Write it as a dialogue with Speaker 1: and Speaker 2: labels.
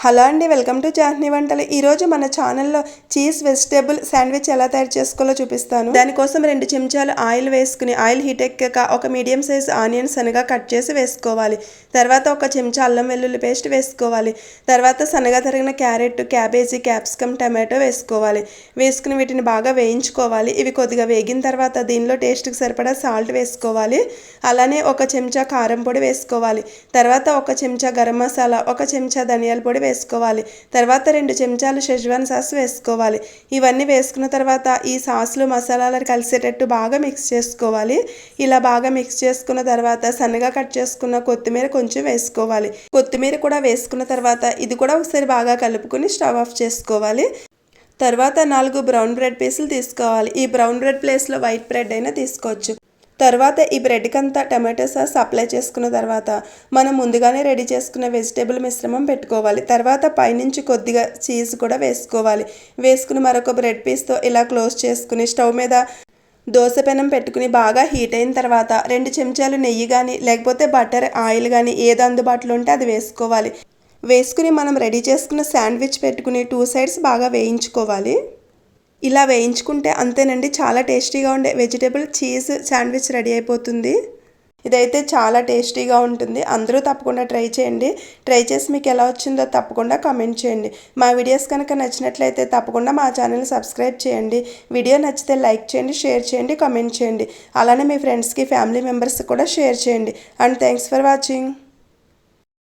Speaker 1: Hello అండి, welcome to జాహ్నీ వంటలు. ఈరోజు మన ఛానల్లో చీజ్ వెజిటేబుల్ శాండ్విచ్ ఎలా తయారు చేసుకోవాలో చూపిస్తాను. దానికోసం 2 చెంచాలు ఆయిల్ వేసుకుని ఆయిల్ హీట్ ఎక్కాక ఒక మీడియం సైజ్ ఆనియన్ సన్నగా కట్ చేసి వేసుకోవాలి. తర్వాత 1 చెంచా అల్లం వెల్లుల్లి పేస్ట్ వేసుకోవాలి. తర్వాత సన్నగా తరిగిన క్యారెట్, క్యాబేజీ, క్యాప్సికమ్, టమాటో వేసుకోవాలి. వేసుకుని వీటిని బాగా వేయించుకోవాలి. ఇవి కొద్దిగా వేగిన తర్వాత దీనిలో టేస్ట్కి సరిపడా సాల్ట్ వేసుకోవాలి. అలానే 1 చెంచా కారం పొడి వేసుకోవాలి. తర్వాత 1 చెంచా గరం మసాలా, 1 చెంచా ధనియాల పొడి వేసుకోవాలి. తర్వాత 2 చెంచాలు షెజ్వాన్ సాస్ వేసుకోవాలి. ఇవన్నీ వేసుకున్న తర్వాత ఈ సాస్లు మసాలాలు కలిసేటట్టు బాగా మిక్స్ చేసుకోవాలి. ఇలా బాగా మిక్స్ చేసుకున్న తర్వాత సన్నగా కట్ చేసుకున్న కొత్తిమీర కొంచెం వేసుకోవాలి. కొత్తిమీర కూడా వేసుకున్న తర్వాత ఇది కూడా ఒకసారి బాగా కలుపుకొని స్టవ్ ఆఫ్ చేసుకోవాలి. తర్వాత 4 బ్రౌన్ బ్రెడ్ పీసులు తీసుకోవాలి. ఈ బ్రౌన్ బ్రెడ్ ప్లేస్లో వైట్ బ్రెడ్ అయినా తీసుకోవచ్చు. తర్వాత ఈ బ్రెడ్కి అంతా టమాటో సాస్ అప్లై చేసుకున్న తర్వాత మనం ముందుగానే రెడీ చేసుకున్న వెజిటేబుల్ మిశ్రమం పెట్టుకోవాలి. తర్వాత పైనుంచి కొద్దిగా చీజ్ కూడా వేసుకోవాలి. వేసుకుని మరొక బ్రెడ్ పీస్తో ఇలా క్లోజ్ చేసుకుని స్టవ్ మీద దోశ పెనం పెట్టుకుని బాగా హీట్ అయిన తర్వాత 2 చెంచాలు నెయ్యి కానీ లేకపోతే బటర్, ఆయిల్ కానీ ఏది అందుబాటులో ఉంటే అది వేసుకోవాలి. వేసుకుని మనం రెడీ చేసుకున్న శాండ్విచ్ పెట్టుకుని 2 సైడ్స్ బాగా వేయించుకోవాలి. ఇలా వేయించుకుంటే అంతేనండి, చాలా టేస్టీగా ఉండే వెజిటేబుల్ చీజ్ శాండ్విచ్ రెడీ అయిపోతుంది. ఇదైతే చాలా టేస్టీగా ఉంటుంది. అందరూ తప్పకుండా ట్రై చేయండి. ట్రై చేసి మీకు ఎలా వచ్చిందో తప్పకుండా కామెంట్ చేయండి. మా వీడియోస్ కనుక నచ్చినట్లయితే తప్పకుండా మా ఛానల్ని సబ్స్క్రైబ్ చేయండి. వీడియో నచ్చితే లైక్ చేయండి, షేర్ చేయండి, కామెంట్ చేయండి. అలానే మీ ఫ్రెండ్స్కి, ఫ్యామిలీ మెంబర్స్కి కూడా షేర్ చేయండి. And thanks for watching.